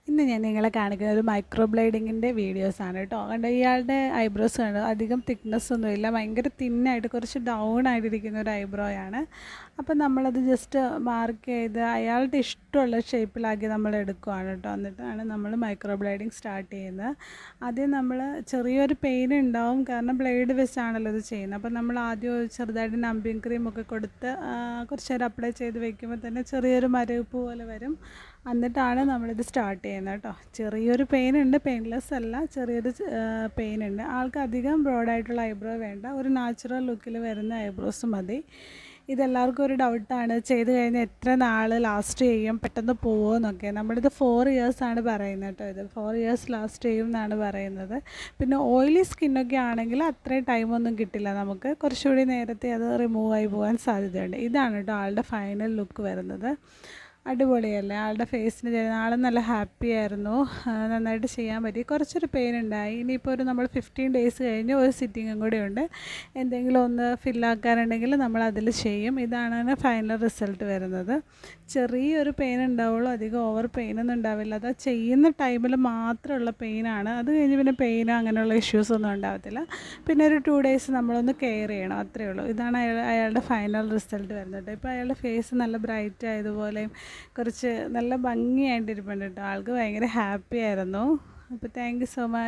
ഇന്ന് ഞാൻ നിങ്ങളെ കാണിക്കുന്ന ഒരു മൈക്രോ ബ്ലേഡിങ്ങിൻ്റെ വീഡിയോസാണ് കേട്ടോ. കണ്ടോ, ഇയാളുടെ ഐബ്രോസ് കണ്ടോ, അധികം തിക്നെസ് ഒന്നുമില്ല, ഭയങ്കര തിന്നായിട്ട് കുറച്ച് ഡൗൺ ആയിട്ടിരിക്കുന്ന ഒരു ഐബ്രോയാണ്. അപ്പം നമ്മളത് ജസ്റ്റ് മാർക്ക് ചെയ്ത് അയാളുടെ ഇഷ്ടമുള്ള ഷേപ്പിലാക്കി നമ്മൾ എടുക്കുകയാണ് കേട്ടോ. എന്നിട്ടാണ് നമ്മൾ മൈക്രോ ബ്ലേഡിങ് സ്റ്റാർട്ട് ചെയ്യുന്നത്. ആദ്യം നമ്മൾ ചെറിയൊരു പെയിൻ ഉണ്ടാവും, കാരണം ബ്ലേഡ് വെച്ചാണല്ലോ ഇത് ചെയ്യുന്നത്. അപ്പം നമ്മൾ ആദ്യം ചെറുതായിട്ട് നമ്പിങ് ക്രീമൊക്കെ കൊടുത്ത് കുറച്ച് നേരം അപ്ലൈ ചെയ്ത് വെക്കുമ്പോൾ തന്നെ ചെറിയൊരു മരവിപ്പ് പോലെ വരും. എന്നിട്ടാണ് നമ്മളിത് സ്റ്റാർട്ട് ചെയ്യുന്നത് കേട്ടോ. ചെറിയൊരു പെയിൻ ഉണ്ട്, പെയിൻലെസ് അല്ല, ചെറിയൊരു പെയിൻ ഉണ്ട്. ആൾക്ക് അധികം ബ്രോഡായിട്ടുള്ള ഐബ്രോ വേണ്ട, ഒരു നാച്ചുറൽ ലുക്കിൽ വരുന്ന ഐബ്രോസ് മതി. ഇതെല്ലാവർക്കും ഒരു ഡൗട്ടാണ്, ചെയ്ത് കഴിഞ്ഞാൽ എത്ര നാൾ ലാസ്റ്റ് ചെയ്യും, പെട്ടെന്ന് പോവുമോ എന്നൊക്കെ. നമ്മളിത് 4 ഇയേഴ്സാണ് പറയുന്നത് കേട്ടോ. ഇത് 4 ഇയേഴ്സ് ലാസ്റ്റ് ചെയ്യും എന്നാണ് പറയുന്നത്. പിന്നെ ഓയിലി സ്കിന്നൊക്കെ ആണെങ്കിൽ അത്രയും ടൈമൊന്നും കിട്ടില്ല, നമുക്ക് കുറച്ചുകൂടി നേരത്തെ അത് റിമൂവ് ആയി പോകാൻ സാധ്യതയുണ്ട്. ഇതാണ് കേട്ടോ ആളുടെ ഫൈനൽ ലുക്ക് വരുന്നത്. അടിപൊളിയല്ലേ ആളുടെ ഫേസിന് ചെയ്യുന്നത്? ആൾ നല്ല ഹാപ്പി ആയിരുന്നു, നന്നായിട്ട് ചെയ്യാൻ പറ്റി. കുറച്ചൊരു പെയിൻ ഉണ്ടായി. ഇനിയിപ്പോൾ നമ്മൾ 15 ഡേയ്സ് കഴിഞ്ഞ് ഒരു സിറ്റിങ്ങും കൂടി ഉണ്ട്. എന്തെങ്കിലും ഒന്ന് ഫില്ലാക്കാനുണ്ടെങ്കിൽ നമ്മൾ അതിൽ ചെയ്യും. ഇതാണ് ഫൈനൽ റിസൾട്ട് വരുന്നത്. ചെറിയൊരു പെയിൻ ഉണ്ടാവുള്ളൂ, അധികം ഓവർ പെയിനൊന്നും ഉണ്ടാവില്ല. അത് ചെയ്യുന്ന ടൈമിൽ മാത്രമുള്ള പെയിനാണ്. അത് കഴിഞ്ഞ് പിന്നെ പെയിനോ അങ്ങനെയുള്ള ഇഷ്യൂസൊന്നും ഉണ്ടാകത്തില്ല. പിന്നെ ഒരു 2 ഡേയ്സ് നമ്മളൊന്ന് കെയർ ചെയ്യണം, അത്രയേ ഉള്ളൂ. ഇതാണ് അയാളുടെ ഫൈനൽ റിസൾട്ട് വരുന്നത്. ഇപ്പോൾ അയാളുടെ ഫേസ് നല്ല ബ്രൈറ്റ് ആയതുപോലെയും കുറച്ച് നല്ല ഭംഗിയായിട്ടിരിപ്പുണ്ട് കേട്ടോ. ആൾക്ക് ഭയങ്കര ഹാപ്പി ആയിരുന്നു. അപ്പോൾ താങ്ക് യു സോ മച്ച്.